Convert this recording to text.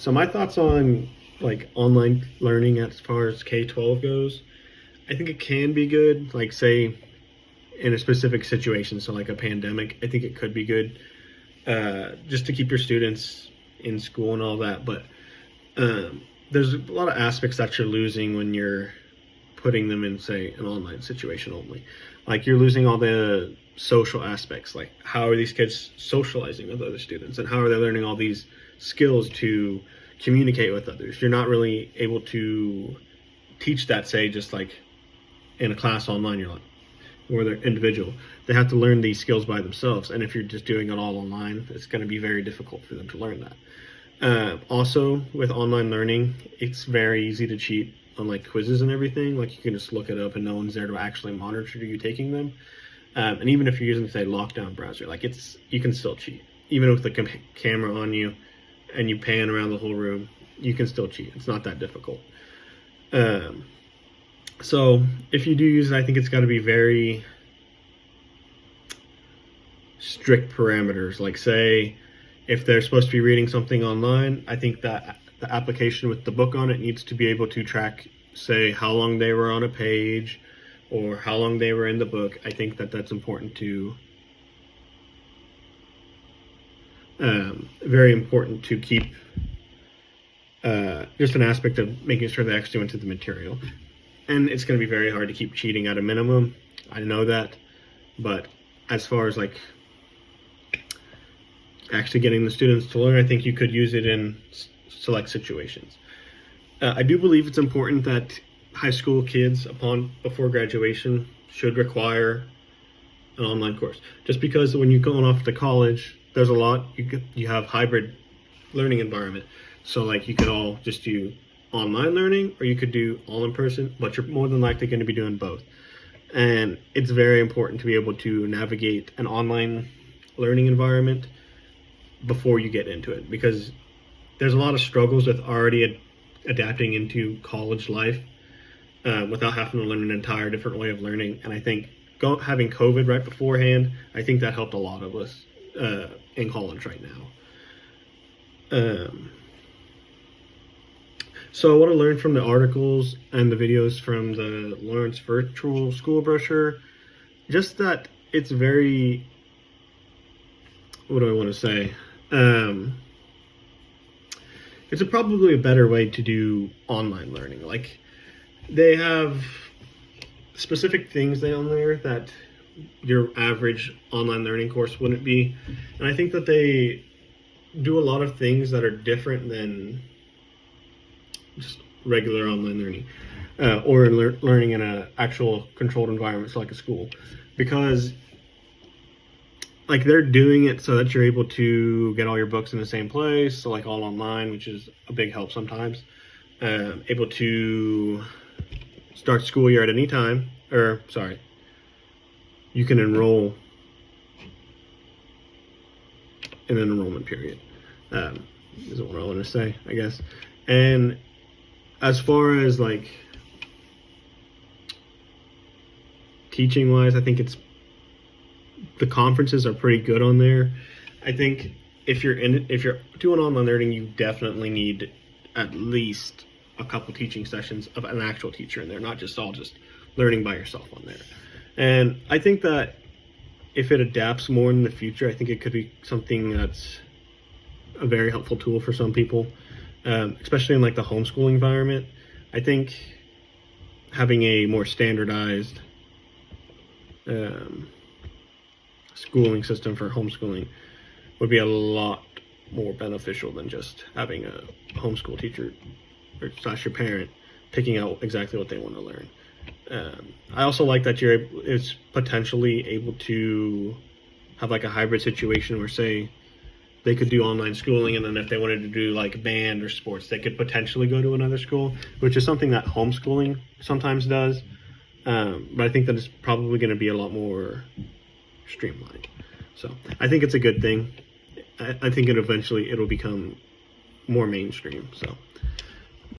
So my thoughts on like online learning as far as K-12 goes, I think it can be good. Like say in a specific situation, so like a pandemic, I think it could be good just to keep your students in school and all that. But there's a lot of aspects that you're losing when you're putting them in, say, an online situation only. Like you're losing all the social aspects. Like how are these kids socializing with other students, and how are they learning all these skills to communicate with others? You're not really able to teach that, say, just like in a class online. You're like, or they're individual. They have to learn these skills by themselves, and if you're just doing it all online, it's going to be very difficult for them to learn that. Also, with online learning, it's very easy to cheat on like quizzes and everything. Like you can just look it up, and no one's there to actually monitor you taking them. And even if you're using, say, lockdown browser, like you can still cheat, even with the camera on you, and you pan around the whole room. You can still cheat. It's not that difficult. So if you do use it, I think it's got to be very strict parameters. Like say, if they're supposed to be reading something online, I think that the application with the book on it needs to be able to track, say, how long they were on a page or how long they were in the book. I think that that's important to, very important to keep, just an aspect of making sure they actually went to the material. And it's going to be very hard to keep cheating at a minimum. I know that. But as far as like actually getting the students to learn, I think you could use it in select situations. I do believe it's important that high school kids before graduation should require an online course. Just because when you're going off to college, there's a lot, you have hybrid learning environment. So like you could all just do online learning, or you could do all in person, but you're more than likely going to be doing both. And it's very important to be able to navigate an online learning environment before you get into it, because there's a lot of struggles with already adapting into college life without having to learn an entire different way of learning. And I think having COVID right beforehand, I think that helped a lot of us in college right now. So what I learned from the articles and the videos from the Lawrence Virtual School Brochure, just that it's very, what do I want to say? It's probably a better way to do online learning. Like they have specific things on there that your average online learning course wouldn't be. And I think that they do a lot of things that are different than just regular online learning or learning in an actual controlled environment, so like a school, because like they're doing it so that you're able to get all your books in the same place, so like all online, which is a big help sometimes. Able to start school year at any time, or sorry, you can enroll in an enrollment period, is what I want to say, I guess. And as far as like teaching wise, I think the conferences are pretty good on there. I think if you're doing online learning, you definitely need at least a couple teaching sessions of an actual teacher in there, not just learning by yourself on there. And I think that if it adapts more in the future, I think it could be something that's a very helpful tool for some people. Especially in like the homeschooling environment. I think having a more standardized schooling system for homeschooling would be a lot more beneficial than just having a homeschool teacher or / your parent picking out exactly what they want to learn. I also like that it's potentially able to have like a hybrid situation where, say, they could do online schooling, and then if they wanted to do like band or sports, they could potentially go to another school, which is something that homeschooling sometimes does. But I think that it's probably going to be a lot more streamlined. So I think it's a good thing. I think it'll become more mainstream. So